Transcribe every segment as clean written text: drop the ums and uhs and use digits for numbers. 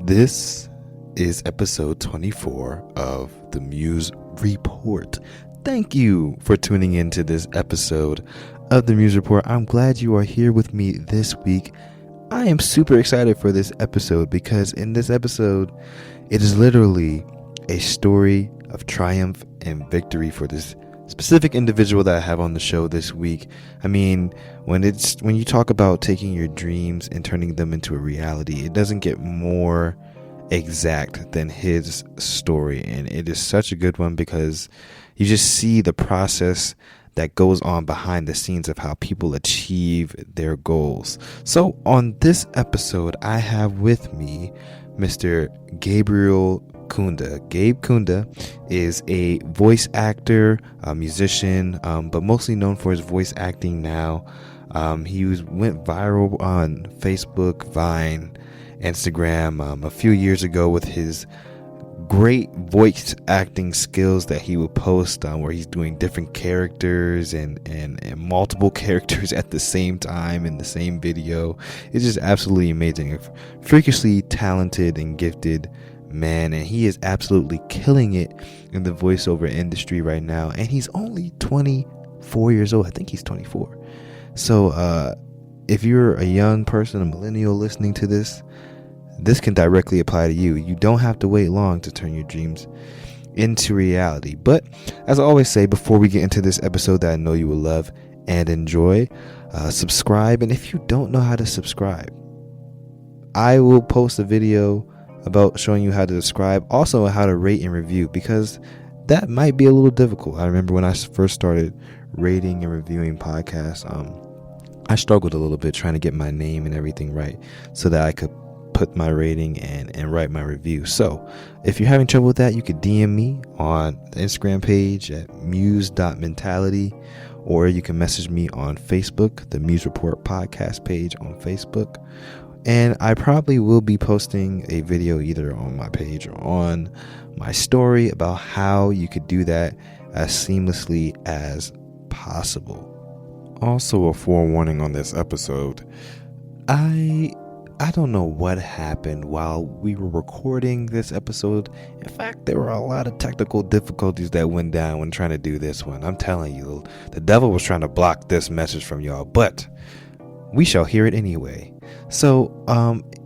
This is episode 24 of the Muse Report. Thank you for tuning into this episode of the Muse Report. I'm glad you are here with me this week. I am super excited for this episode because in this episode, it is literally a story of triumph and victory for this specific individual that I have on the show this week. I mean, when you talk about taking your dreams and turning them into a reality, it doesn't get more exact than his story, and it is such a good one because you just see the process that goes on behind the scenes of how people achieve their goals. So on this episode, I have with me Mr. Gabriel Kunda. Gabe Kunda is a voice actor, a musician, but mostly known for his voice acting now. He went viral on Facebook, Vine, Instagram a few years ago with his great voice acting skills that he would post where he's doing different characters and multiple characters at the same time in the same video. It's just absolutely amazing. A freakishly talented and gifted man, and he is absolutely killing it in the voiceover industry right now, and he's only 24 years old. I think he's 24. So if you're a young person, a millennial listening to this can directly apply to you. You don't have to wait long to turn your dreams into reality. But as I always say before we get into this episode that I know you will love and enjoy, subscribe. And if you don't know how to subscribe, I will post a video about showing you how to subscribe, also how to rate and review, because that might be a little difficult. I remember when I first started rating and reviewing podcasts, I struggled a little bit trying to get my name and everything right so that I could put my rating and write my review. So if you're having trouble with that, you could DM me on the Instagram page at muse.mentality, or you can message me on Facebook, the Muse Report podcast page on Facebook. And I probably will be posting a video either on my page or on my story about how you could do that as seamlessly as possible. Also, a forewarning on this episode. I don't know what happened while we were recording this episode. In fact, there were a lot of technical difficulties that went down when trying to do this one. I'm telling you, the devil was trying to block this message from y'all, but we shall hear it anyway. So,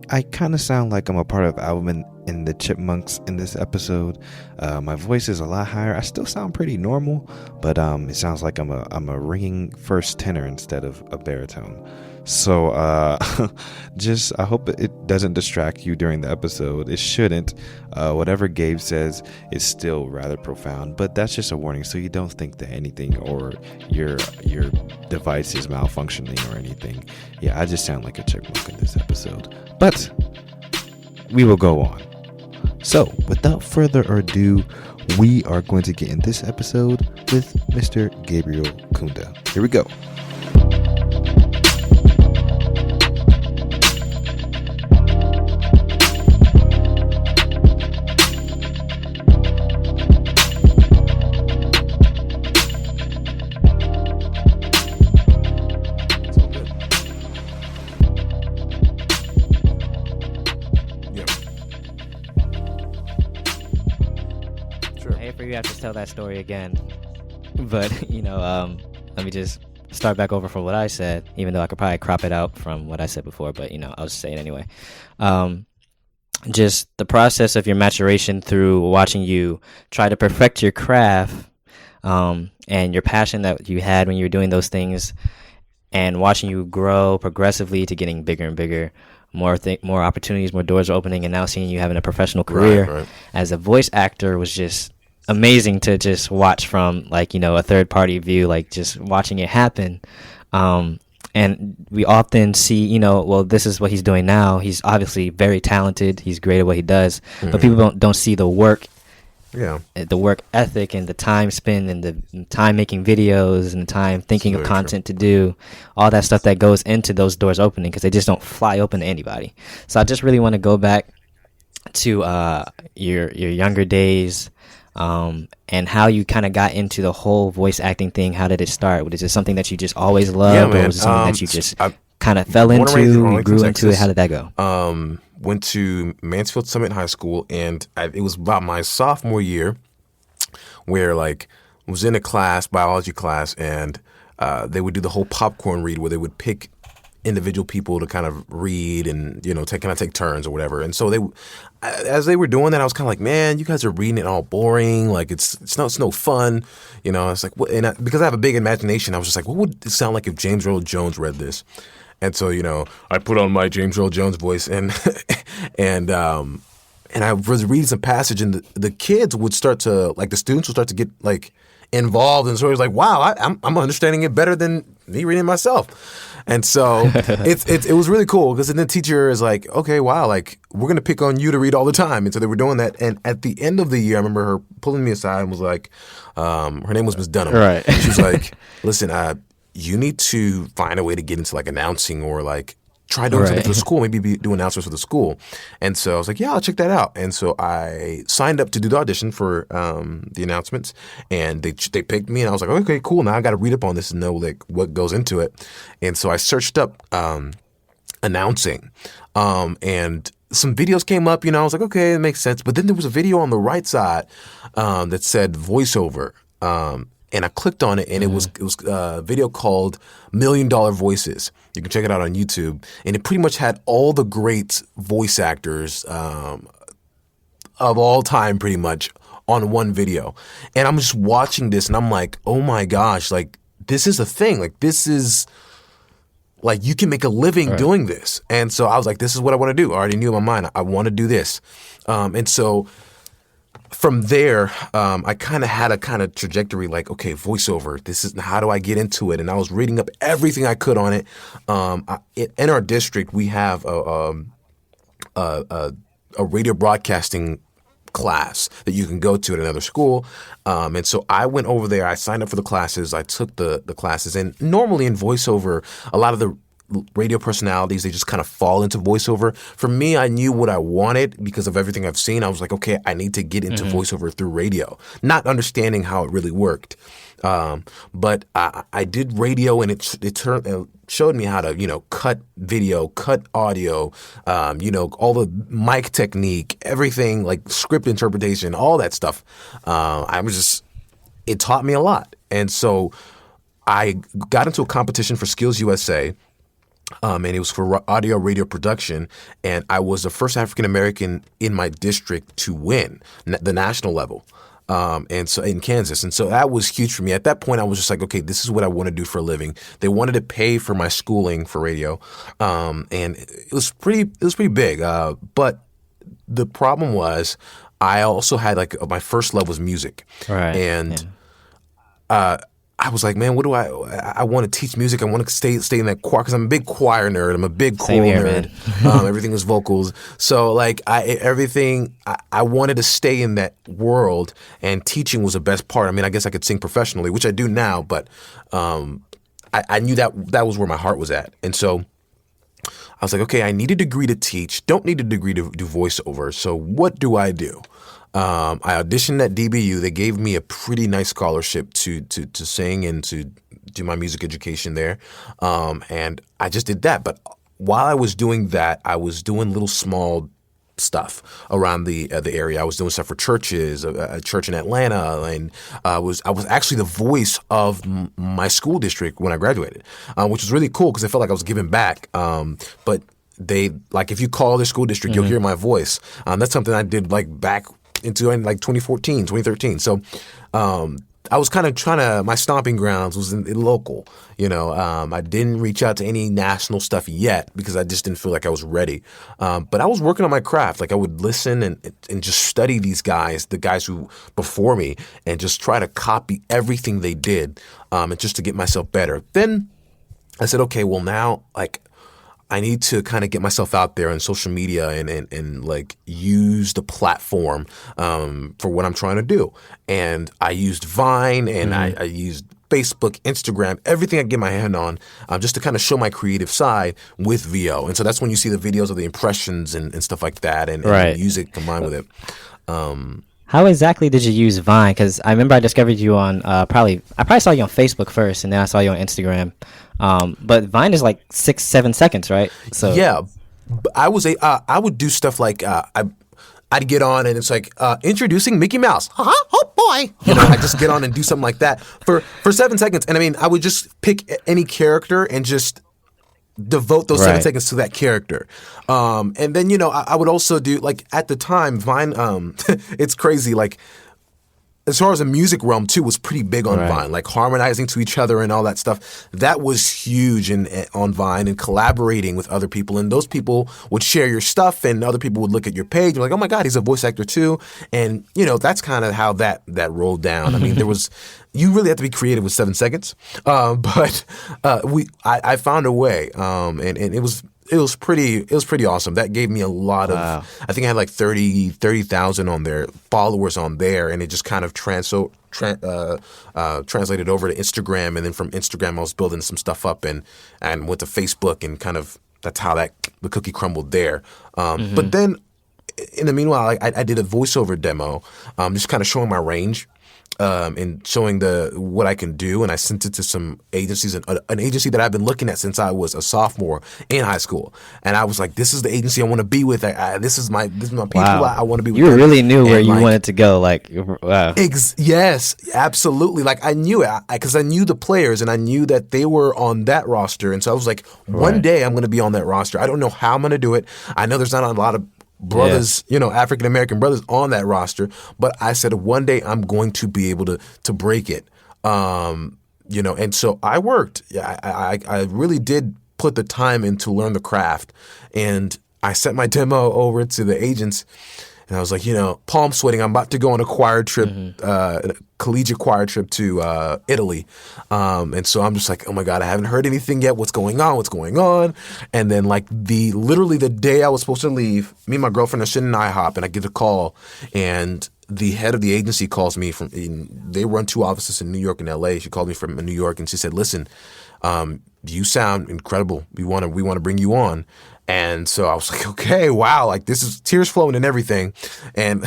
I kind of sound like I'm a part of Alvin and the Chipmunks in this episode. My voice is a lot higher. I still sound pretty normal, but it sounds like I'm a ringing first tenor instead of a baritone. So just I hope it doesn't distract you during the episode. It shouldn't. Whatever Gabe says is still rather profound, but that's just a warning so you don't think that anything or your device is malfunctioning or anything. Yeah, I just sound like a chipmunk in this episode, but we will go on. So without further ado, we are going to get in this episode with Mr. Gabriel Kunda. Here we go. You have to tell that story again, but let me just start back over from what I said, even though I could probably crop it out from what I said before, but I'll just say it anyway. Just the process of your maturation through watching you try to perfect your craft, and your passion that you had when you were doing those things, and watching you grow progressively to getting bigger and bigger. More opportunities, more doors are opening, and now seeing you having a professional career as a voice actor was just amazing to just watch from a third party view, like just watching it happen. And we often see, this is what he's doing now. He's obviously very talented. He's great at what he does, but people don't see the work, the work ethic and the time spent and the time making videos and the time thinking of content to do, all that stuff that goes into those doors opening, because they just don't fly open to anybody. So I just really want to go back to your younger days, and how you kind of got into the whole voice acting thing. How did it start? Was it something that you just always loved, or was it something that you just kind of fell into, you grew into it? How did that go? went to Mansfield Summit High School, and it was about my sophomore year where like I was in a class, biology class, and they would do the whole popcorn read where they would pick individual people to kind of read and, you know, take turns or whatever. And so as they were doing that, I was kind of like, man, you guys are reading it all boring. Like it's no fun. You know, it's like, what? And because I have a big imagination, I was just like, what would it sound like if James Earl Jones read this? And so, you know, I put on my James Earl Jones voice and I was reading some passage, and the kids would start to, like, the students would start to get like involved, and so it was like, wow, I'm understanding it better than me reading it myself. And so it was really cool, because then the teacher is like, okay, wow, like we're gonna pick on you to read all the time. And so they were doing that. And at the end of the year, I remember her pulling me aside and was like, her name was Miss Dunham. Right. She was like, listen, you need to find a way to get into like announcing, or like try doing something for the school, maybe do announcements for the school. And so I was like, yeah, I'll check that out. And so I signed up to do the audition for the announcements, and they picked me, and I was like, okay, cool. Now I got to read up on this and know like what goes into it. And so I searched up announcing, and some videos came up. You know, I was like, okay, it makes sense. But then there was a video on the right side that said voiceover. And I clicked on it, and it was a video called $1 Million Voices. You can check it out on YouTube. And it pretty much had all the great voice actors of all time, pretty much, on one video. And I'm just watching this, and I'm like, oh my gosh, like this is a thing. Like this is, like, you can make a living doing this. And so I was like, this is what I want to do. I already knew in my mind, I want to do this. And so from there, I kind of had a kind of trajectory, like, okay, voiceover, this is, how do I get into it? And I was reading up everything I could on it. In our district, we have a radio broadcasting class that you can go to at another school. And so I went over there, I signed up for the classes, I took the classes. And normally in voiceover, a lot of the radio personalities, they just kind of fall into voiceover. For me, I knew what I wanted because of everything I've seen. I was like, okay, I need to get into voiceover through radio, not understanding how it really worked. But I did radio, and it showed me how to, you know, cut video, cut audio, you know, all the mic technique, everything, like script interpretation, all that stuff. It taught me a lot. And so I got into a competition for Skills USA. And it was for audio radio production, and I was the first African American in my district to win the national level, and so in Kansas, and so that was huge for me. At that point, I was just like, okay, this is what I want to do for a living. They wanted to pay for my schooling for radio, and it was pretty big. But the problem was, I also had like my first love was music, and I was like, man, what do I want to teach music. I want to stay in that choir, because I'm a big choir nerd. I'm a big choral nerd. Everything was vocals. So like I wanted to stay in that world, and teaching was the best part. I mean, I guess I could sing professionally, which I do now, but I knew that was where my heart was at. And so I was like, okay, I need a degree to teach, don't need a degree to do voiceover. So what do I do? I auditioned at DBU. They gave me a pretty nice scholarship to sing and to do my music education there. And I just did that. But while I was doing that, I was doing little small stuff around the area. I was doing stuff for churches, a church in Atlanta, and I was actually the voice of my school district when I graduated, which was really cool because I felt like I was giving back. But they, like, if you call their school district, you'll hear my voice. That's something I did like back into like 2014, 2013. So I was kind of trying to, my stomping grounds was in local, you know. I didn't reach out to any national stuff yet because I just didn't feel like I was ready. But I was working on my craft. Like I would listen and just study these guys, the guys who before me, and just try to copy everything they did, and just to get myself better. Then I said, okay, well now, like, I need to kind of get myself out there on social media and like use the platform for what I'm trying to do. And I used Vine, and I used Facebook, Instagram, everything I get my hand on, just to kind of show my creative side with VO. And so that's when you see the videos of the impressions and stuff like that, and music combined with it. How exactly did you use Vine? Because I remember I discovered you on I probably saw you on Facebook first, and then I saw you on Instagram. But Vine is like 6-7 seconds, right? So yeah, I would do stuff like I'd get on and it's like introducing Mickey Mouse. Oh boy! I just get on and do something like that for 7 seconds. And I mean, I would just pick any character and just devote those 7 seconds to that character. And then I would also do, like, at the time Vine. It's crazy, like, as far as the music realm too, was pretty big on Vine, like harmonizing to each other and all that stuff. That was huge on Vine, and collaborating with other people. And those people would share your stuff, and other people would look at your page and like, oh my God, he's a voice actor too. And that's kind of how that rolled down. I mean, you really have to be creative with 7 seconds, but I found a way, and it was pretty awesome. That gave me a lot of, I think I had like 30,000 on there, followers on there, and it just kind of translated over to Instagram, and then from Instagram I was building some stuff up and went to Facebook, and kind of that's how the cookie crumbled there. But then in the meanwhile, I did a voiceover demo, just kind of showing my range. And showing what I can do, and I sent it to some agencies, an agency that I've been looking at since I was a sophomore in high school, and I was like, "This is the agency I want to be with. This is my people. I want to be with." You really knew where you wanted to go, like, wow. Yes, absolutely. Like, I knew it because I knew the players, and I knew that they were on that roster, and so I was like, one day I'm going to be on that roster. I don't know how I'm going to do it. I know there's not a lot of brothers, African American brothers on that roster, but I said one day I'm going to be able to break it, and so I worked. I really did put the time in to learn the craft, and I sent my demo over to the agents, and I was like, palm sweating. I'm about to go on a choir trip, a collegiate choir trip to Italy. And so I'm just like, oh my God, I haven't heard anything yet. What's going on? And then like literally the day I was supposed to leave, me and my girlfriend are sitting in IHOP, and I get a call, and the head of the agency calls me they run 2 offices in New York and LA. She called me from New York, and she said, listen, you sound incredible. We want to bring you on. And so I was like, okay, wow, like this is tears flowing and everything. And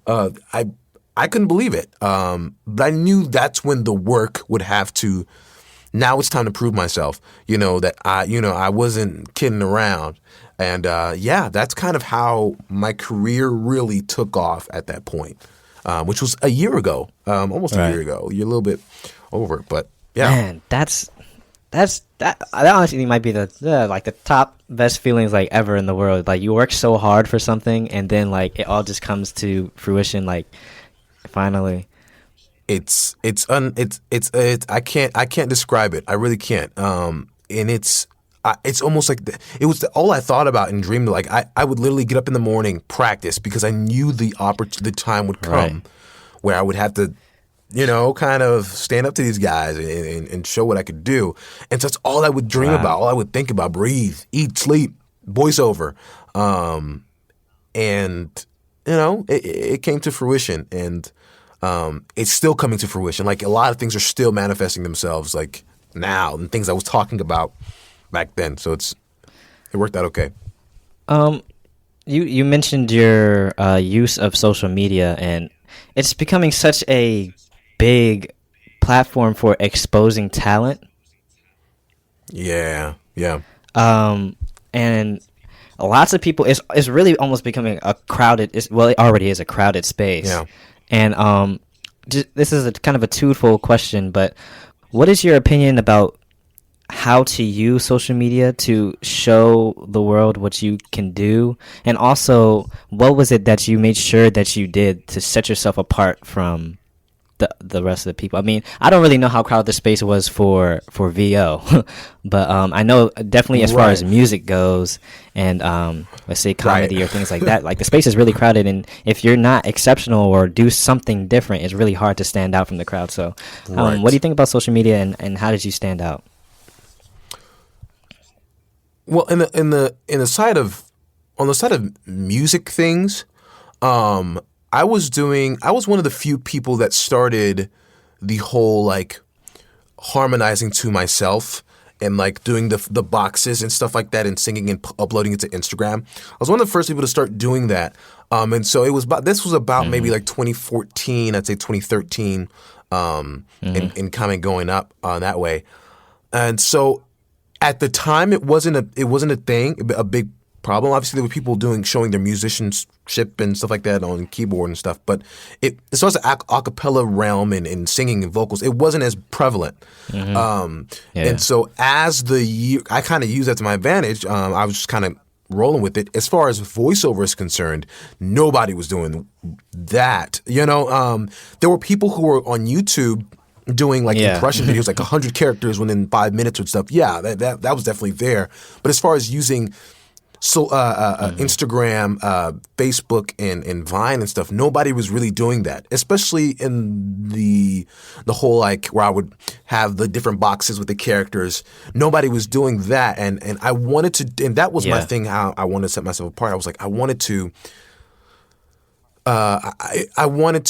I couldn't believe it. But I knew that's when the work would have to, now it's time to prove myself, that I wasn't kidding around. And that's kind of how my career really took off at that point, which was a year ago, almost a year ago. You're a little bit over, but yeah. Man, that honestly might be the top best feelings like ever in the world. Like, you work so hard for something, and then like it all just comes to fruition, like finally. It's I can't describe it. I really can't. And it's almost like it was all I thought about and dreamed. Like I would literally get up in the morning, practice, because I knew the time would come where I would have to, kind of stand up to these guys and show what I could do. And so that's all I would dream about, all I would think about: breathe, eat, sleep, voiceover. And it came to fruition, and it's still coming to fruition. Like, a lot of things are still manifesting themselves, like now, and things I was talking about back then. So it worked out okay. You mentioned your use of social media, and it's becoming such a big platform for exposing talent. Yeah. And lots of people, it's really almost becoming a crowded, it already is a crowded space. Yeah. And this is kind of a twofold question, but what is your opinion about how to use social media to show the world what you can do? And also, what was it that you made sure that you did to set yourself apart from the rest of the people? I mean, I don't really know how crowded the space was for VO, but I know definitely as far as music goes, and let's say comedy or things like that, like the space is really crowded, and if you're not exceptional or do something different, it's really hard to stand out from the crowd. So what do you think about social media, and how did you stand out? Well, on the side of music things, I was one of the few people that started the whole like harmonizing to myself and like doing the boxes and stuff like that, and singing and uploading it to Instagram. I was one of the first people to start doing that. And so this was about maybe like 2014, I'd say 2013, and kind of going up that way. And so at the time, it wasn't a thing, a big problem. Obviously, there were people showing their musicianship and stuff like that on keyboard and stuff. But as far as the a cappella realm and singing and vocals, it wasn't as prevalent. And so as the year, I kind of used that to my advantage. I was just kind of rolling with it. As far as voiceover is concerned, nobody was doing that. There were people who were on YouTube doing like impression videos, like 100 characters within 5 minutes or stuff. Yeah, that was definitely there. But as far as using Instagram, Facebook, and Vine and stuff, nobody was really doing that. Especially in the whole like where I would have the different boxes with the characters. Nobody was doing that, and I wanted to, and that was my thing. How I wanted to set myself apart. I was like, I wanted to. I wanted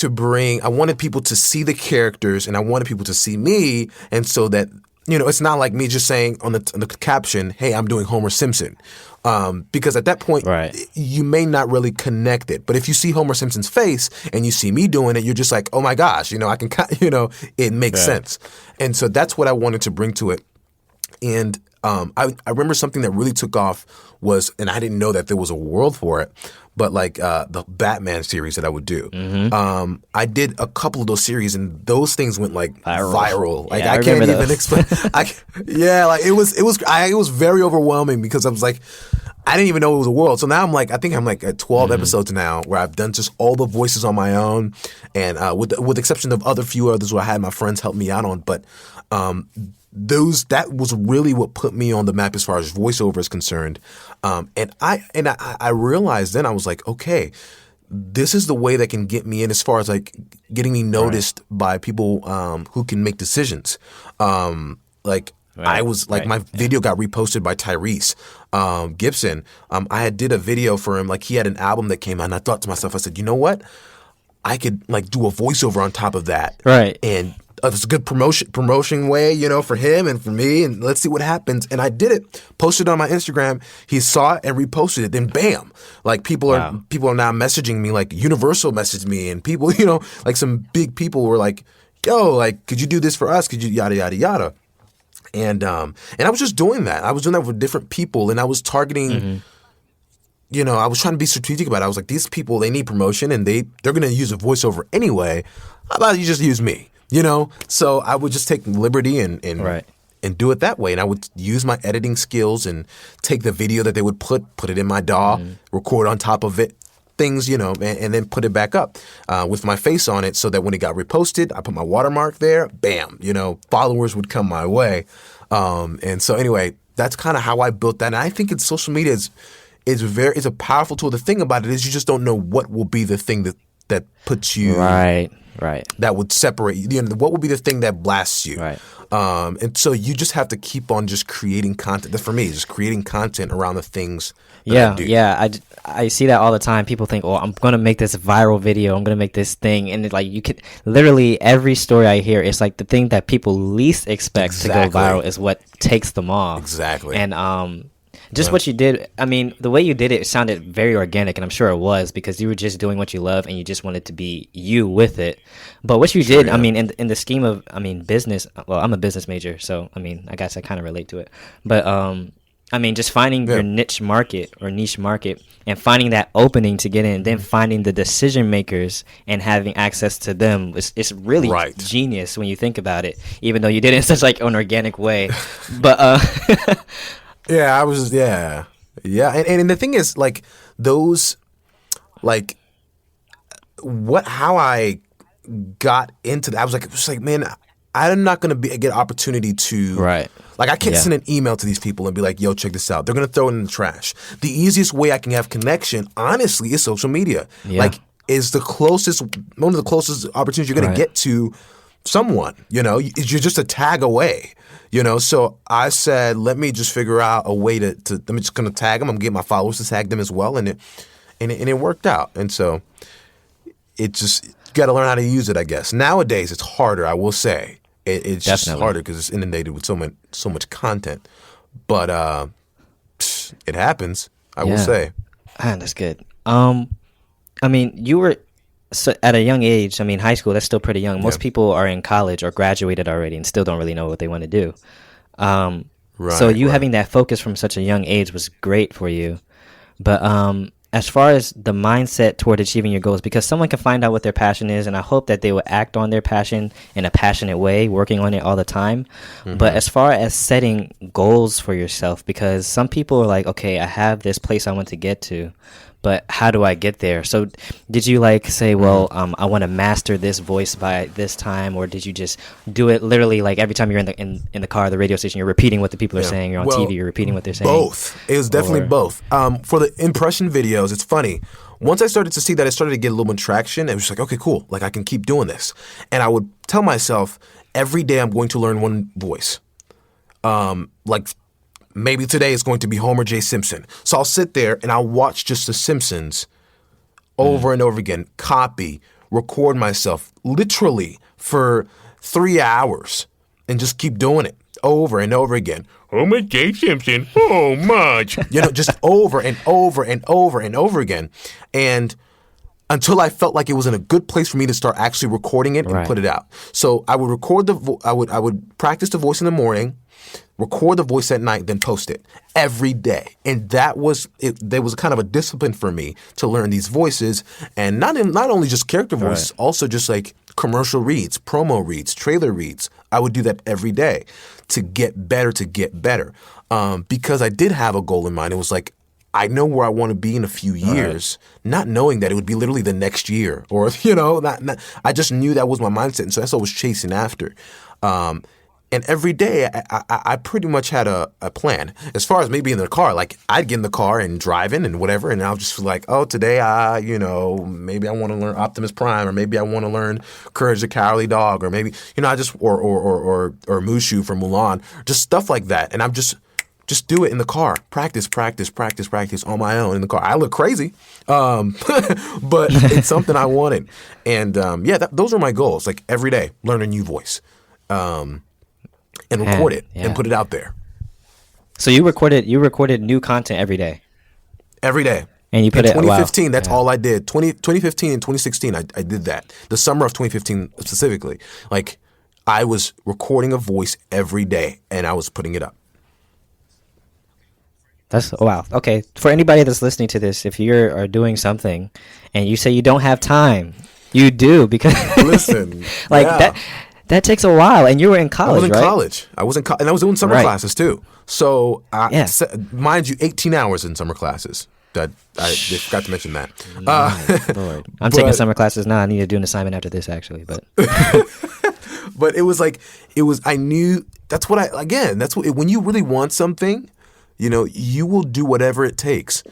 people to see the characters, and I wanted people to see me, and so that it's not like me just saying on the caption, "Hey, I'm doing Homer Simpson," because at that point, you may not really connect it. But if you see Homer Simpson's face and you see me doing it, you're just like, "Oh my gosh, I can," it makes sense. And so that's what I wanted to bring to it. And I remember something that really took off was, and I didn't know that there was a world for it, but like the Batman series that I would do. I did a couple of those series, and those things went like viral. Like I can't even explain. It was very overwhelming because I was like, I didn't even know it was a world. So now I think I'm like at 12 episodes now where I've done just all the voices on my own, and with the exception of few others where I had my friends help me out on, but. That was really what put me on the map as far as voiceover is concerned, and I realized then I was like, okay, this is the way that can get me in as far as like getting me noticed by people who can make decisions. My video got reposted by Tyrese Gibson. I did a video for him, like he had an album that came out, and I thought to myself, I said, you know what, I could like do a voiceover on top of that, and. It's a good promotion way, for him and for me, and let's see what happens. And I did it, posted it on my Instagram. He saw it and reposted it. Then bam, like people are now messaging me, like Universal messaged me, and people, like some big people were like, "Yo, like, could you do this for us? Could you yada yada yada?" And I was just doing that. I was doing that with different people, and I was targeting. I was trying to be strategic about it. I was like, these people, they need promotion, and they're going to use a voiceover anyway. How about you just use me? So I would just take liberty and do it that way. And I would use my editing skills and take the video that they would put it in my DAW, record on top of it, things, and then put it back up with my face on it so that when it got reposted, I put my watermark there, bam, followers would come my way. And so anyway, that's kind of how I built that. And I think social media is a powerful tool. The thing about it is you just don't know what will be the thing that puts you Right. That would separate you. What would be the thing that blasts you? Right. And so you just have to keep on just creating content. For me, just creating content around the things that I do. Yeah. I see that all the time. People think, "Oh, I'm going to make this viral video. I'm going to make this thing." And you could literally every story I hear, it's like the thing that people least expect to go viral is what takes them off. Exactly. And what you did, I mean, the way you did it sounded very organic, and I'm sure it was because you were just doing what you love and you just wanted to be you with it. But what you did, I mean, in the scheme of, business, well, I'm a business major, so, I guess I kind of relate to it. But, just finding your niche market and finding that opening to get in, then finding the decision makers and having access to them, it's really genius when you think about it, even though you did it in such like an organic way. But, yeah, and the thing is, like those, like how I got into that, I was like, man, I'm not gonna get an opportunity to, like, I can't send an email to these people and be like, yo, check this out. They're gonna throw it in the trash. The easiest way I can have connection, honestly, is social media. Like, is one of the closest opportunities you're gonna get to someone. You're just a tag away. So I said, let me just figure out a way to let me just gonna tag them. I'm gonna get my followers to tag them as well, and it worked out. And so it just you got to learn how to use it, I guess. Nowadays it's harder, I will say. It's just harder because it's inundated with so much content. But it happens, I will say. That's good. You were at a young age, high school, that's still pretty young. Most people are in college or graduated already and still don't really know what they want to do. So having that focus from such a young age was great for you. But as far as the mindset toward achieving your goals, because someone can find out what their passion is, and I hope that they will act on their passion in a passionate way, working on it all the time. But as far as setting goals for yourself, because some people are like, okay, I have this place I want to get to, but how do I get there? So did you like say, well, I want to master this voice by this time, or did you just do it literally like every time you're in the car, the radio station, you're repeating what the people are saying, you're on TV, you're repeating what they're saying? Both. It was definitely both. For the impression videos, it's funny. Once I started to see that, I started to get a little more traction. It was just like, okay, cool. Like I can keep doing this. And I would tell myself every day I'm going to learn one voice. Like maybe today it's going to be Homer J. Simpson. So I'll sit there and I'll watch just The Simpsons over and over again, copy, record myself literally for 3 hours and just keep doing it over and over again. Homer J. Simpson, oh much. Just over and over and over and over again. And until I felt like it was in a good place for me to start actually recording it and put it out. So I would record I would practice the voice in the morning, record the voice at night, then post it every day. And that was it. There was kind of a discipline for me to learn these voices, and not only just character voices, also just like commercial reads, promo reads, trailer reads. I would do that every day to get better, because I did have a goal in mind. It was like, I know where I want to be in a few years, not knowing that it would be literally the next year, or I just knew that was my mindset, and so that's what I was chasing after. And every day, I pretty much had a plan. As far as maybe in the car, like I'd get in the car and driving and whatever, and I'll just feel like, oh, today maybe I want to learn Optimus Prime, or maybe I want to learn Courage the Cowardly Dog, or maybe I just or Mushu from Mulan, just stuff like that. And I'm just do it in the car, practice on my own in the car. I look crazy, but it's something I wanted, and those are my goals. Like every day, learn a new voice. And record it and put it out there. So you recorded new content every day? Every day. And you put in 2015, that's all I did. 2015 and 2016, I did that. The summer of 2015 specifically. Like, I was recording a voice every day, and I was putting it up. Wow. Okay. For anybody that's listening to this, if you are doing something and you say you don't have time, you do, because listen, that takes a while, and you were in college, right? I was in college, and I was doing summer classes too. So, mind you, 18 hours in summer classes. I forgot to mention that. Lord. I'm taking summer classes now. I need to do an assignment after this, actually. But but it was I knew that's what when you really want something, you will do whatever it takes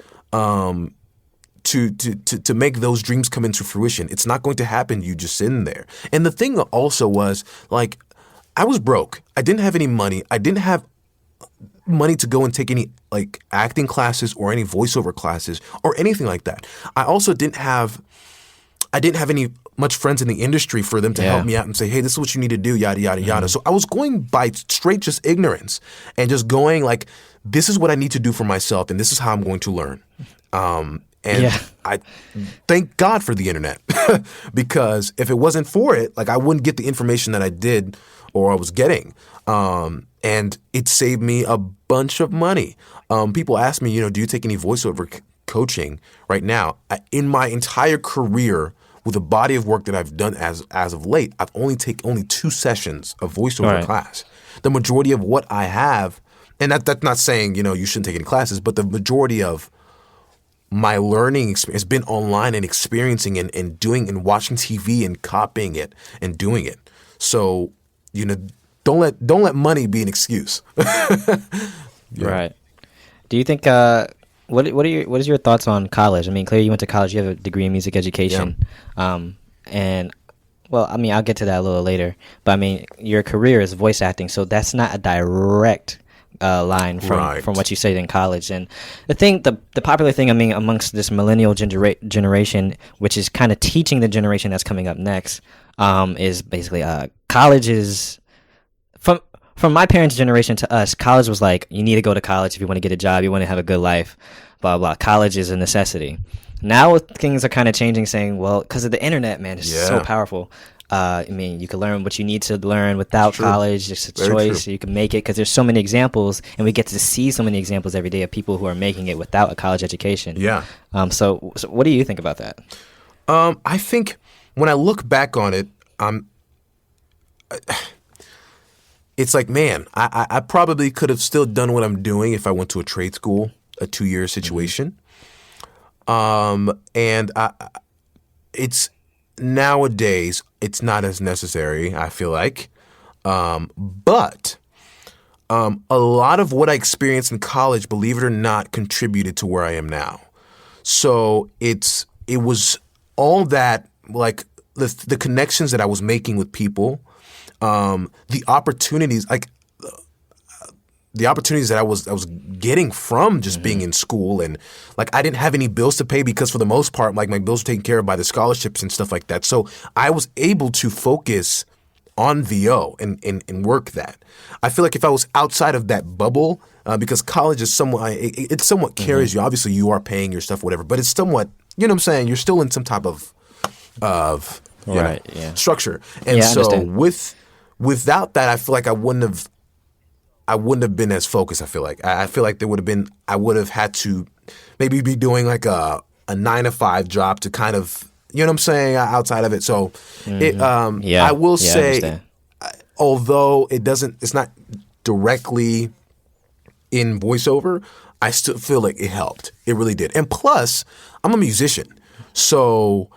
to make those dreams come into fruition. It's not going to happen you just sitting there. And the thing also was, like, I was broke. I didn't have any money. I didn't have money to go and take any like acting classes or any voiceover classes or anything like that. I also didn't have any much friends in the industry for them to help me out and say, hey, this is what you need to do, yada, yada, yada. So I was going by straight just ignorance and just going like, this is what I need to do for myself, and this is how I'm going to learn. I thank God for the internet because if it wasn't for it, like I wouldn't get the information that I did or I was getting. And it saved me a bunch of money. People ask me, do you take any voiceover coaching right now? In my entire career, with the body of work that I've done as of late, I've only taken 2 sessions of voiceover class. The majority of what I have, and that's not saying, you shouldn't take any classes, but the majority of my learning experience has been online and experiencing and doing and watching TV and copying it and doing it. So, don't let money be an excuse. Right. Do you think what is your thoughts on college? I mean, clearly you went to college, you have a degree in music education. And well, I mean, I'll get to that a little later. But I mean, your career is voice acting, so that's not a direct line from what you studied in college. And the popular thing, I mean, amongst this millennial generation, which is kind of teaching the generation that's coming up next, is basically college is from my parents' generation to us, college was like, you need to go to college if you want to get a job, you want to have a good life, blah blah. College is a necessity. Now things are kind of changing, saying, well, because of the internet, man, it's so powerful. I mean, you can learn what you need to learn without True. college. It's a Very choice. true. You can make it because there's so many examples, and we get to see so many examples every day of people who are making it without a college education. Yeah. So what do you think about that? I think when I look back on it, it's like, man, I probably could have still done what I'm doing if I went to a trade school, a 2-year situation. And it's nowadays it's not as necessary, I feel like. But a lot of what I experienced in college, believe it or not, contributed to where I am now. So it was all that, like the connections that I was making with people, the opportunities, the opportunities that I was getting from just being in school, and like I didn't have any bills to pay because for the most part, like my bills were taken care of by the scholarships and stuff like that. So I was able to focus on VO and work that. I feel like if I was outside of that bubble, because college is somewhat, it somewhat carries you. Obviously, you are paying your stuff, whatever, but it's somewhat, you know what I'm saying? You're still in some type of Right, yeah. structure. And Yeah, I so understand. without that, I feel like I wouldn't have been as focused. I feel like I would have had to maybe be doing like a 9-to-5 job to kind of, you know what I'm saying, outside of it. So I will I say, understand. although it's not directly in voiceover, I still feel like it helped. It really did. And plus, I'm a musician. So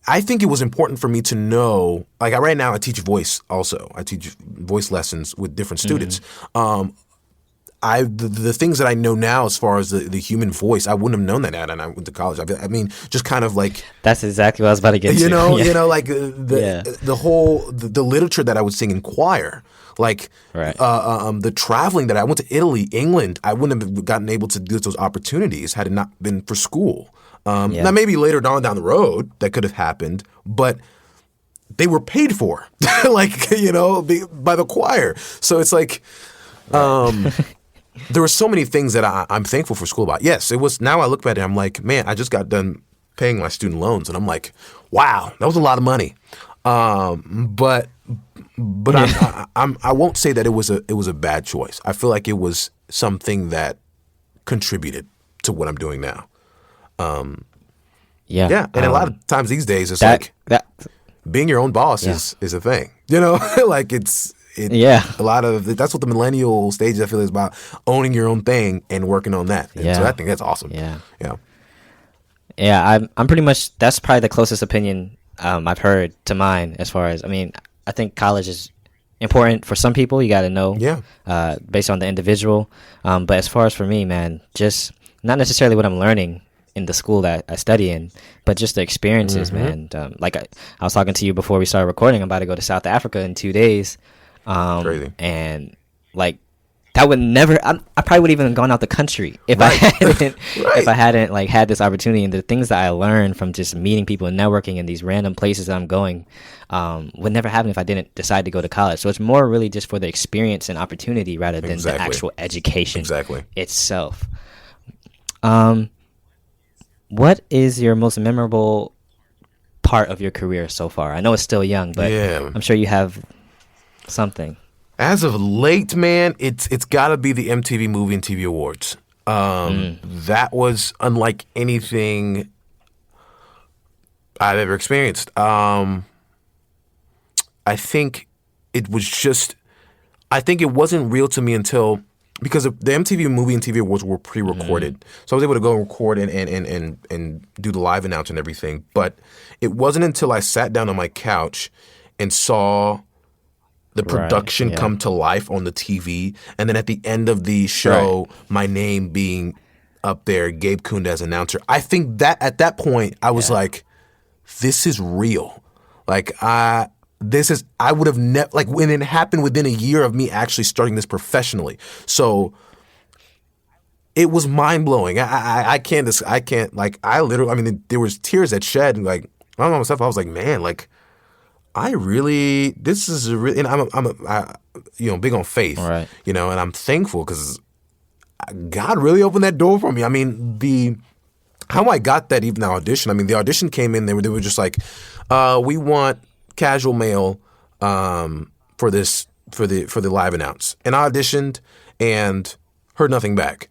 I think it was important for me to know, like right now I teach voice also. I teach voice lessons with different students. The things that I know now as far as the human voice, I wouldn't have known that and I went to college. I mean, just kind of like, That's exactly what I was about to get to. you know, Yeah. like the whole the literature that I would sing in choir, like Right. the traveling that I went to Italy, England, I wouldn't have gotten able to do those opportunities had it not been for school. Now maybe later down the road that could have happened, but they were paid for, like, you know, by the choir. So it's like, there were so many things that I'm thankful for school about. Yes, it was. Now I look back at it, I'm like, man, I just got done paying my student loans, and I'm like, wow, that was a lot of money. But I won't say that it was a bad choice. I feel like it was something that contributed to what I'm doing now. Yeah, and a lot of times these days, it's like being your own boss is a thing. You know, like a lot of that's what the millennial stage I feel is about, owning your own thing and working on that. And so I think that's awesome. Yeah, I'm pretty much, that's probably the closest opinion I've heard to mine as far as, I mean, I think college is important for some people. You got to know, based on the individual. But as far as for me, man, just not necessarily what I'm learning in the school that I study in, but just the experiences, man. Like I was talking to you before we started recording, I'm about to go to South Africa in 2 days. Crazy. And like that would never, I probably would even have gone out the country if I hadn't, if I hadn't like had this opportunity. And the things that I learned from just meeting people and networking in these random places that I'm going, would never happen if I didn't decide to go to college. So it's more really just for the experience and opportunity rather than the actual education itself. What is your most memorable part of your career so far? I know it's still young, but I'm sure you have something. As of late, man, it's got to be the MTV Movie and TV Awards. That was unlike anything I've ever experienced. I think it wasn't real to me until, because the MTV Movie and TV Awards were pre-recorded. So I was able to go and record and do the live announce and everything. But it wasn't until I sat down on my couch and saw the production come to life on the TV, and then at the end of the show, my name being up there, Gabe Kunda as announcer. I think that at that point, I was like, this is real. Like, I would have never, like, when it happened within a year of me actually starting this professionally. So it was mind blowing. I can't, like, I literally, I mean, there was tears that shed, and like, I don't know myself, I was like, man, like, this is a really, and I'm big on faith, you know, and I'm thankful because God really opened that door for me. I mean, how I got that even audition, I mean, the audition came in, they were just like, we want casual male for the live announce, and I auditioned and heard nothing back.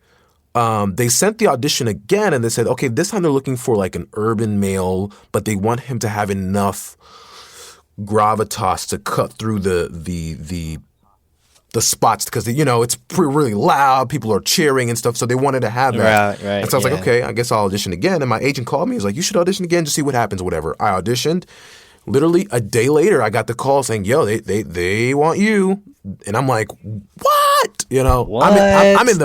They sent the audition again, and they said, okay, this time they're looking for like an urban male, but they want him to have enough gravitas to cut through the spots because it's really loud. People are cheering and stuff, so they wanted to have that. Right. And so I was like, okay, I guess I'll audition again. And my agent called me. He was like, you should audition again to see what happens, or whatever. I auditioned. Literally a day later, I got the call saying, yo, they want you. And I'm like, what? What? I'm in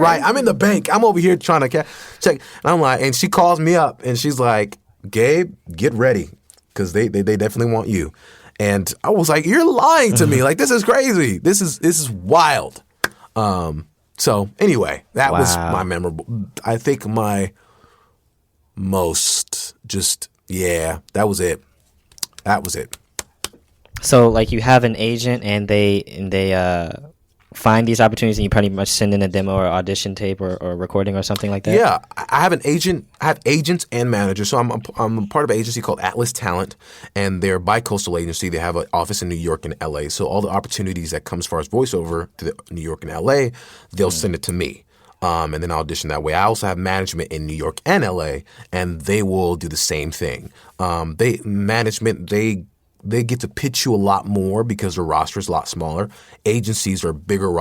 I'm in the bank. I'm over here trying to check. And I'm like, and she calls me up and she's like, Gabe, get ready because they definitely want you. And I was like, you're lying to me. Like, this is crazy. This is wild. So anyway, that was my memorable. I think my most that was it. That was it. So like you have an agent and they find these opportunities and you pretty much send in a demo or audition tape or recording or something like that? Yeah, I have an agent. I have agents and managers. So I'm part of an agency called Atlas Talent, and they're a bi-coastal agency. They have an office in New York and LA. So all the opportunities that come as far as voiceover to New York and LA, they'll send it to me. And then I audition that way. I also have management in New York and LA, and they will do the same thing. They get to pitch you a lot more because their roster is a lot smaller. Agencies are bigger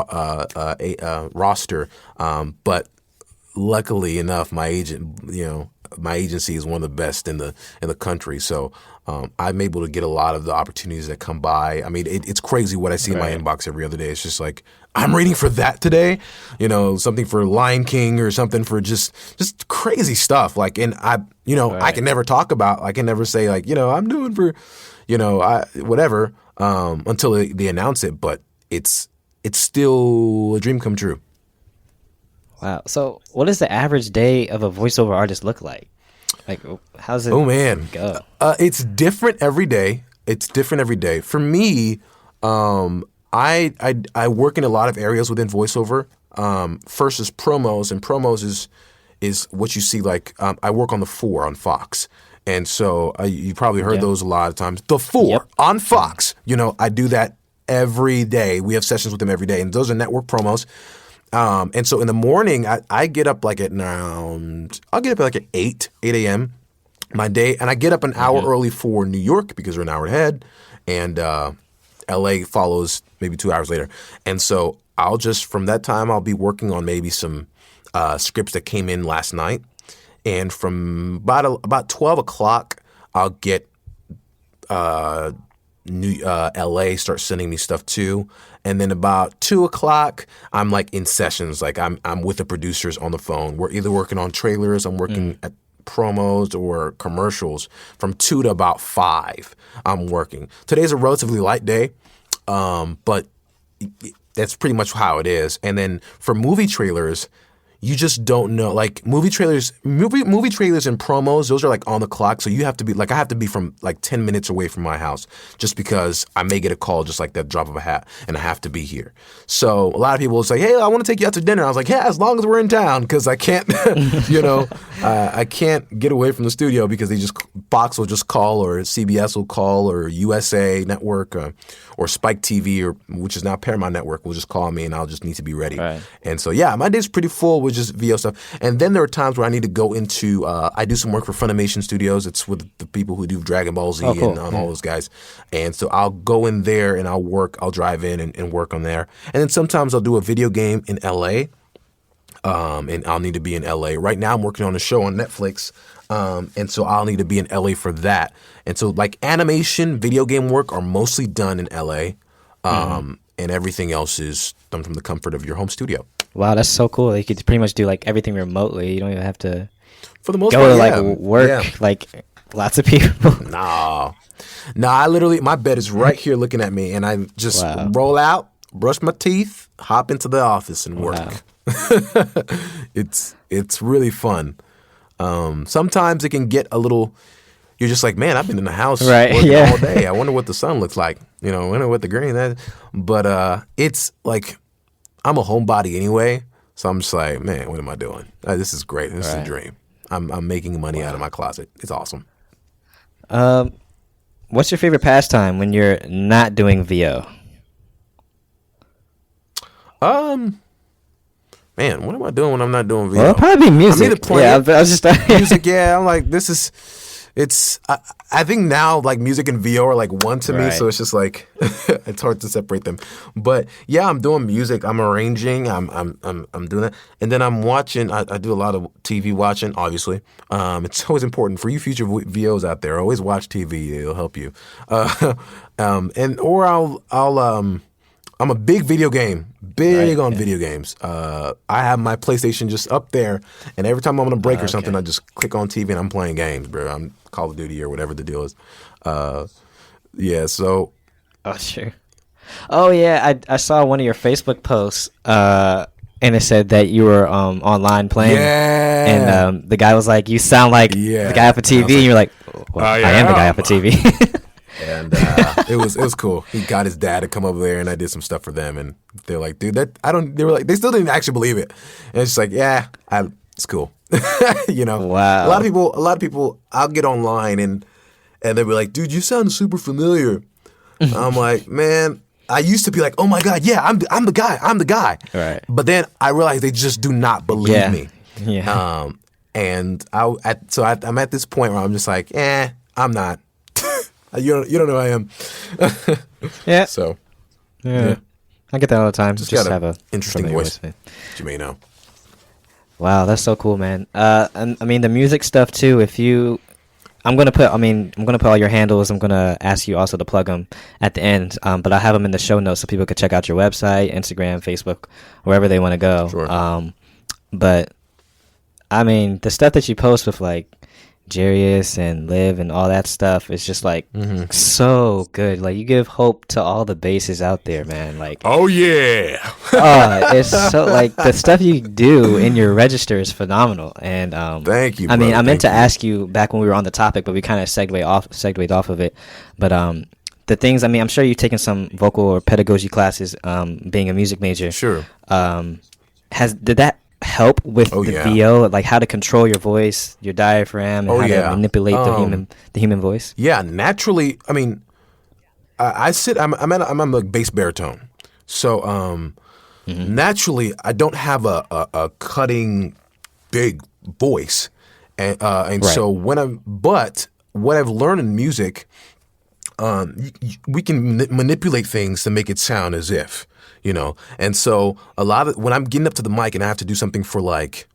roster, but luckily enough, my agency is one of the best in the country. So I'm able to get a lot of the opportunities that come by. I mean, it's crazy what I see in my inbox every other day. It's just like, I'm reading for that today, something for Lion King or something for just crazy stuff. Like, and I can never talk about. I can never say like, I'm doing for. Whatever, until they announce it, but it's still a dream come true. Wow. So what does the average day of a voiceover artist look like? Like, how's it go? It's different every day. For me, I work in a lot of areas within voiceover. First is promos, and promos is what you see like, I work on the 4 on Fox. And so you probably heard those a lot of times. The 4 on Fox, I do that every day. We have sessions with them every day, and those are network promos. And so in the morning, I get up like at 8 a.m. my day, and I get up an hour early for New York because we're an hour ahead, and LA follows maybe 2 hours later. And so from that time, I'll be working on maybe some scripts that came in last night. And from about 12 o'clock, I'll get LA start sending me stuff too. And then about 2 o'clock, I'm like in sessions. Like I'm with the producers on the phone. We're either working on trailers, I'm working at promos or commercials. From 2 to about 5, I'm working. Today's a relatively light day, but that's pretty much how it is. And then for movie trailers, you just don't know. Like movie trailers and promos, those are like on the clock. So you have to be like, I have to be from like 10 minutes away from my house just because I may get a call just like that drop of a hat and I have to be here. So a lot of people will say, hey, I want to take you out to dinner. I was like, yeah, as long as we're in town, because I can't, I can't get away from the studio because Fox will just call, or CBS will call, or USA Network or Spike TV, which is now Paramount Network, will just call me and I'll just need to be ready. Right. And so, yeah, my day's pretty full with just VO stuff. And then there are times where I need to go into, I do some work for Funimation Studios. It's with the people who do Dragon Ball Z and all those guys. And so I'll go in there and I'll drive in and work on there. And then sometimes I'll do a video game in LA. And I'll need to be in LA. Right now I'm working on a show on Netflix. And so I'll need to be in LA for that. And so like animation, video game work are mostly done in LA. And everything else is done from the comfort of your home studio. Wow, that's so cool. You could pretty much do like everything remotely. You don't even have to for the most go part, to like work like lots of people. Nah, I literally, my bed is right here looking at me, and I just roll out, brush my teeth, hop into the office and work. Wow. It's really fun. Sometimes it can get a little, you're just like, man, I've been in the house working all day. I wonder what the sun looks like. I wonder what the green is. But it's like, I'm a homebody anyway. So I'm just like, man, what am I doing? This is great. This is a dream. I'm making money out of my closet. It's awesome. what's your favorite pastime when you're not doing VO? Man, what am I doing when I'm not doing VO? Well, it'll probably be music. I mean, I was just music. Yeah, I'm like, this is. It's. I think now like music and VO are like one to me, Right. so it's just like it's hard to separate them. But yeah, I'm doing music. I'm arranging. I'm doing that, and then I'm watching. I do a lot of TV watching. Obviously, it's always important for you future VOs out there. Always watch TV. It'll help you. I'm a big video game. Video games. I have my PlayStation just up there, and every time I'm on a break or something, I just click on TV and I'm playing games, bro. I'm Call of Duty or whatever the deal is. Yeah, so. Oh, sure. Oh, yeah, I saw one of your Facebook posts, and it said that you were online playing. Yeah. And the guy was like, you sound like the guy off of TV, and you're like, well, I am the guy off of TV. And it was cool. He got his dad to come over there, and I did some stuff for them. And they're like, dude, they were like, they still didn't actually believe it. And it's just like, yeah, it's cool. You know, Wow. A lot of people, I'll get online and they'll be like, dude, you sound super familiar. I'm like, man, I used to be like, oh my God, yeah, I'm the guy. Right. But then I realized they just do not believe me. Yeah. And I'm at this point where I'm just like, I'm not. You don't know who I am. Yeah. So, Yeah. I get that all the time. just got have an a interesting familiar voice, with that you may know. Wow, that's so cool, man. And I mean the music stuff too. I'm gonna put all your handles. I'm gonna ask you also to plug them at the end. But I have them in the show notes so people could check out your website, Instagram, Facebook, wherever they want to go. Sure. But I mean the stuff that you post with like Jarius and Liv and all that stuff is just like so good. Like you give hope to all the bases out there, man. Like Oh yeah. it's so like the stuff you do in your register is phenomenal. And Thank you, I mean, brother. I meant Thank to you. ask you back when we were on the topic, but we kind of segued off of it. But the things, I mean, I'm sure you've taken some vocal or pedagogy classes, being a music major. Sure. Did that help with the yeah. VO, like how to control your voice, your diaphragm, and how yeah. to manipulate the human voice? Yeah, naturally. I mean, I'm a bass baritone, so naturally I don't have a cutting big voice, and Right. so but what I've learned in music, we can manipulate things to make it sound as if. You know, and so when I'm getting up to the mic and I have to do something for like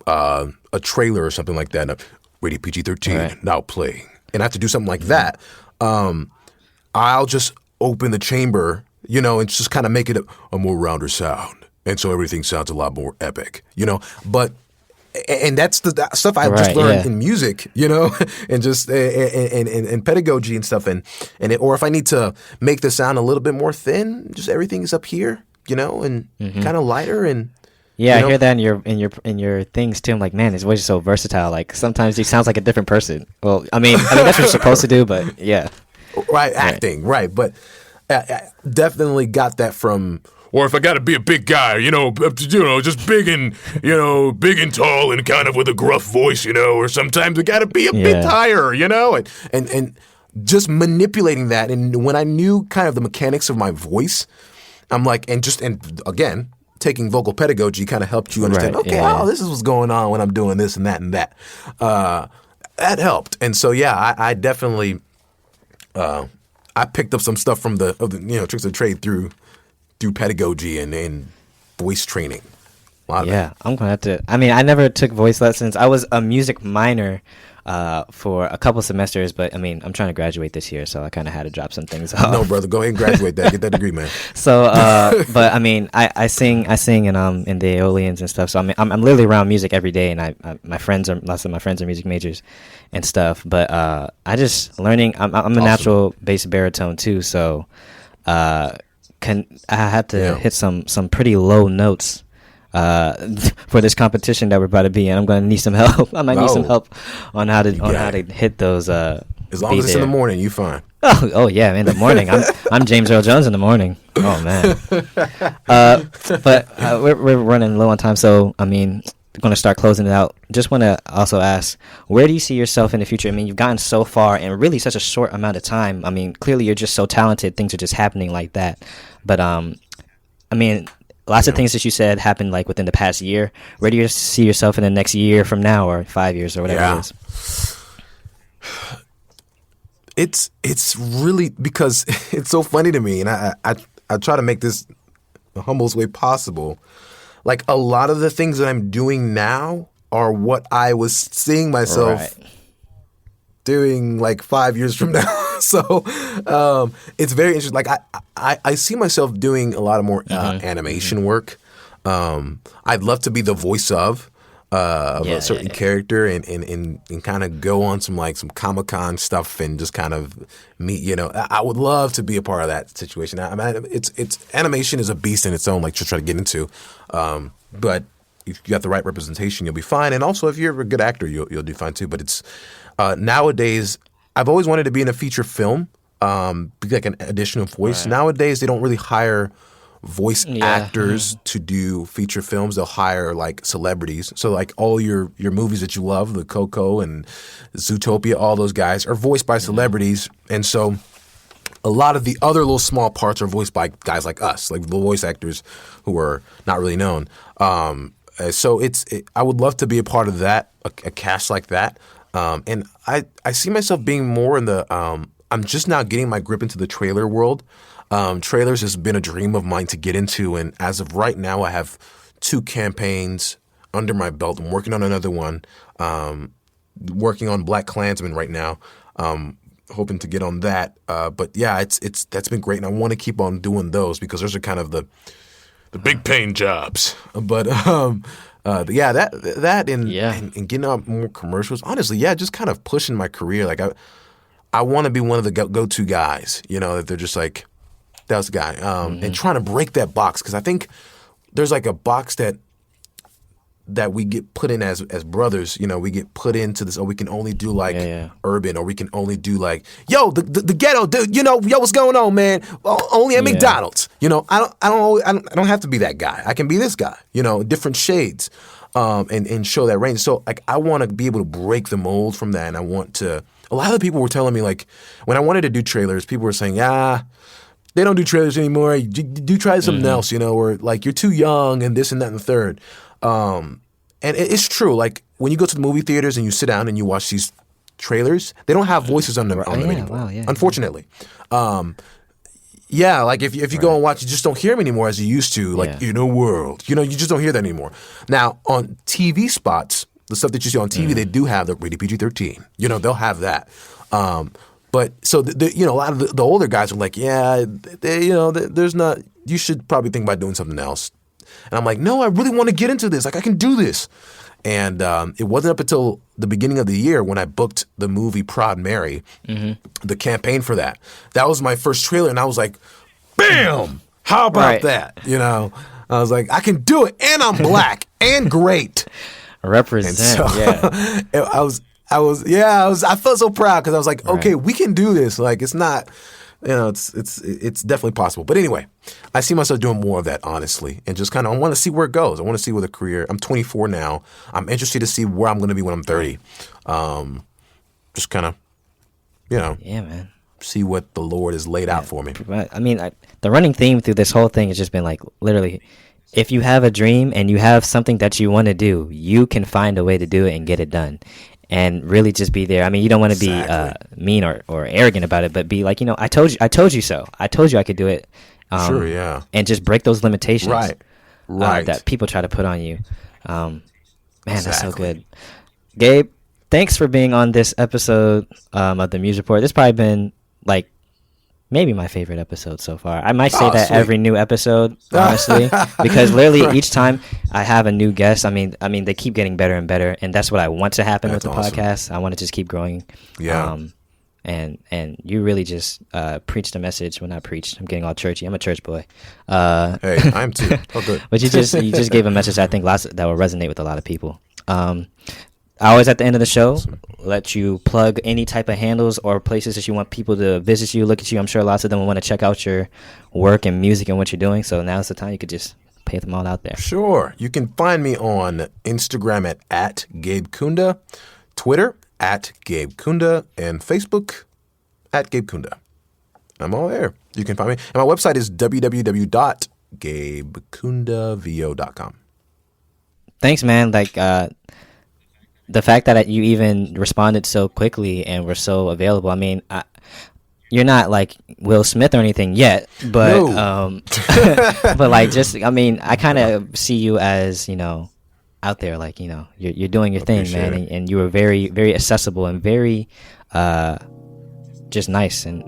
a trailer or something like that, rated PG-13, Right. now playing, and I have to do something like that, I'll just open the chamber, you know, and just kind of make it a more rounder sound, and so everything sounds a lot more epic, you know. And that's the stuff I just Right, learned yeah. in music, you know, and just and pedagogy and stuff, or if I need to make the sound a little bit more thin, just everything is up here, you know, and kind of lighter and. Yeah, you know? I hear that in your things too. I'm like, man, his voice is so versatile. Like sometimes he sounds like a different person. Well, I mean that's what you're supposed to do, but yeah. Right, acting, right, but I definitely got that from. Or if I got to be a big guy, just big and tall and kind of with a gruff voice, or sometimes I got to be a bit higher, and just manipulating that. And when I knew kind of the mechanics of my voice, I'm like, and again, taking vocal pedagogy kind of helped you understand, Right, okay, this is what's going on when I'm doing this and that and that. That helped. And so, yeah, I definitely, I picked up some stuff from the tricks of the trade through pedagogy and voice training. Yeah, I'm gonna have to. I mean, I never took voice lessons. I was a music minor for a couple semesters, but I mean, I'm trying to graduate this year, so I kind of had to drop some things off. No, brother, go ahead and graduate that. Get that degree, man. So, but I mean, I sing in the Aeolians and stuff. So I mean, I'm literally around music every day, and lots of my friends are music majors and stuff. But I just learning. I'm a natural bass baritone too, so I had to hit some pretty low notes for this competition that we're about to be in. I'm going to need some help. I might need some help on how to hit those. As long as it's in the morning, you fine. Oh yeah, in the morning. I'm James Earl Jones in the morning. Oh man. But we're running low on time, so I mean, going to start closing it out, just want to also ask, where do you see yourself in the future? I mean, you've gotten so far in really such a short amount of time. I mean, clearly you're just so talented. Things are just happening like that. But I mean, lots of things that you said happened like within the past year. Where do you see yourself in the next year from now, or 5 years, or whatever it is? It's really, because it's so funny to me, and I try to make this the humblest way possible. Like, a lot of the things that I'm doing now are what I was seeing myself doing like 5 years from now. So it's very interesting. Like, I see myself doing a lot of more animation work. I'd love to be the voice of a certain character and kind of go on some Comic-Con stuff and just kind of meet, you know. I would love to be a part of that situation. I mean, it's animation is a beast in its own, like, to try to get into. But if you got the right representation, you'll be fine. And also, if you're a good actor, you'll do fine too. But it's nowadays, I've always wanted to be in a feature film, be like an additional voice. Right. Nowadays, they don't really hire voice actors to do feature films. They'll hire like celebrities. So like all your movies that you love, the Coco and Zootopia, all those guys are voiced by celebrities. And so a lot of the other little small parts are voiced by guys like us, like the voice actors who are not really known. So I would love to be a part of that, a cast like that. And I see myself being more in the I'm just now getting my grip into the trailer world. Trailers has been a dream of mine to get into, and as of right now, I have 2 campaigns under my belt. I'm working on another one, working on Black Klansman right now, hoping to get on that. But yeah, it's that's been great, and I want to keep on doing those because those are kind of the big paying jobs. But yeah, that and getting out more commercials. Honestly, yeah, just kind of pushing my career. Like I want to be one of the go-to guys. You know, that they're just like, that was the guy, and trying to break that box, because I think there's like a box that we get put in as brothers. You know, we get put into this, or we can only do like urban, or we can only do like, yo, the ghetto dude. You know, yo, what's going on, man? Well, only at McDonald's. You know, I don't have to be that guy. I can be this guy. You know, different shades, and show that range. So like, I want to be able to break the mold from that, and I want to. A lot of people were telling me, like, when I wanted to do trailers, people were saying, they don't do trailers anymore. You do try something else, you know, or like, you're too young and this and that and the third. And it's true. Like, when you go to the movie theaters and you sit down and you watch these trailers, they don't have voices on them anymore, unfortunately. Yeah, like if you go and watch, you just don't hear them anymore as you used to, like, in a world. You know, you just don't hear that anymore. Now, on TV spots, the stuff that you see on TV, they do have the rated PG-13. You know, they'll have that. But so, you know, a lot of the older guys are like, there's not, you should probably think about doing something else. And I'm like, no, I really want to get into this. Like, I can do this. And it wasn't up until the beginning of the year when I booked the movie Proud Mary, the campaign for that. That was my first trailer, and I was like, bam! How about that? You know, I was like, I can do it, and I'm black and great. Represent, so, I felt so proud because I was like, okay, we can do this. Like, it's not, you know, it's definitely possible. But anyway, I see myself doing more of that, honestly, and just kind of, I want to see where it goes. I want to see where the career. I'm 24 now. I'm interested to see where I'm going to be when I'm 30. Just kind of, you know, man, see what the Lord has laid out for me. I mean, the running theme through this whole thing has just been like, literally, if you have a dream and you have something that you want to do, you can find a way to do it and get it done. And really just be there. I mean, you don't want to be mean or arrogant about it, but be like, you know, I told you so. I told you I could do it. Sure, yeah. And just break those limitations. Right. That people try to put on you. Man, that's so good. Gabe, thanks for being on this episode of the Muse Report. This probably been like maybe my favorite episode so far. I might say that every new episode, honestly, because literally each time I have a new guest, I mean, they keep getting better and better, and that's what I want to happen with the podcast. I want to just keep growing. Yeah. And you really just preached a message. Well, not preached. I'm getting all churchy. I'm a church boy. Hey, I'm too. Oh, good. But you just gave a message I think that will resonate with a lot of people. I always, at the end of the show, let you plug any type of handles or places that you want people to visit you, look at you. I'm sure lots of them will want to check out your work and music and what you're doing. So now's the time you could just pay them all out there. Sure. You can find me on Instagram at Gabe Kunda, Twitter at Gabe Kunda, and Facebook at Gabe Kunda. I'm all there. You can find me. And my website is www.gabekundavo.com. Thanks, man. Like, the fact that you even responded so quickly and were so available. I mean, you're not like Will Smith or anything yet, but No. but like, just, I mean, I kind of see you as, you know, out there, like, you know, you're doing your thing, Appreciate man, it. and you were very, very accessible and very just nice, and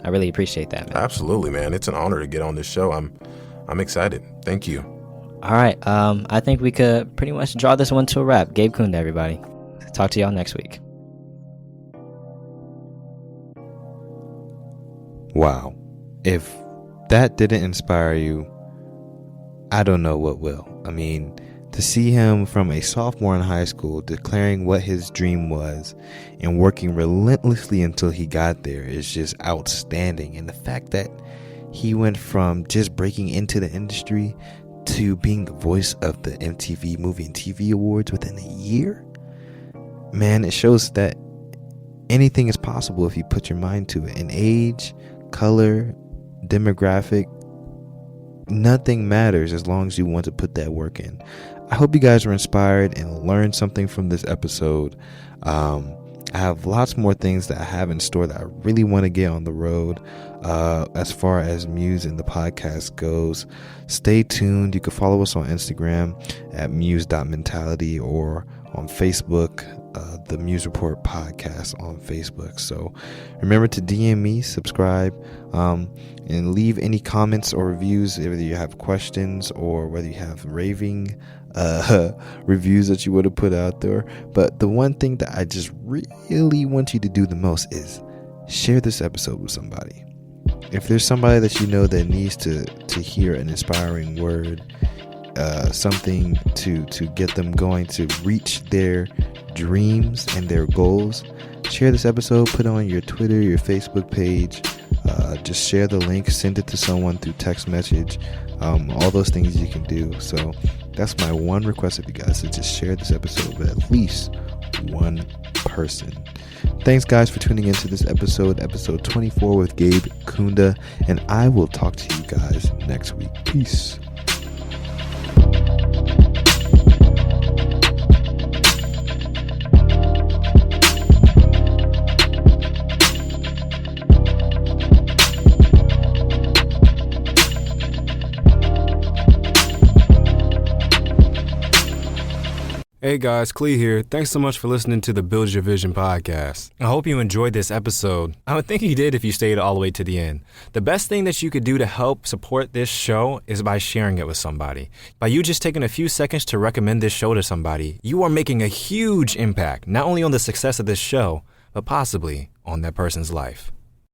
I really appreciate that, man. Absolutely, man. It's an honor to get on this show. I'm excited. Thank you. All right, I think we could pretty much draw this one to a wrap. Gabe Kunda, everybody. Talk to y'all next week. Wow. If that didn't inspire you, I don't know what will. I mean, to see him from a sophomore in high school declaring what his dream was and working relentlessly until he got there is just outstanding. And the fact that he went from just breaking into the industry to being the voice of the MTV Movie and TV Awards within a year, man, it shows that anything is possible if you put your mind to it. And age, color, demographic, nothing matters as long as you want to put that work in. I hope you guys were inspired and learned something from this episode. I have lots more things that I have in store that I really want to get on the road. As far as Muse and the podcast goes, stay tuned. You can follow us on Instagram at muse.mentality or on Facebook, the Muse Report podcast on Facebook. So remember to DM me, subscribe, and leave any comments or reviews, whether you have questions or whether you have raving reviews that you would have put out there. But the one thing that I just really want you to do the most is share this episode with somebody. If there's somebody that you know that needs to hear an inspiring word, something to get them going to reach their dreams and their goals, share this episode, put it on your Twitter, your Facebook page, just share the link, send it to someone through text message, all those things you can do. So that's my one request of you guys, to just share this episode with at least one person. Thanks guys for tuning into this episode 24 with Gabe Kunda, and I will talk to you guys next week. Peace. Hey guys, Clee here. Thanks so much for listening to the Build Your Vision podcast. I hope you enjoyed this episode. I would think you did if you stayed all the way to the end. The best thing that you could do to help support this show is by sharing it with somebody. By you just taking a few seconds to recommend this show to somebody, you are making a huge impact, not only on the success of this show, but possibly on that person's life.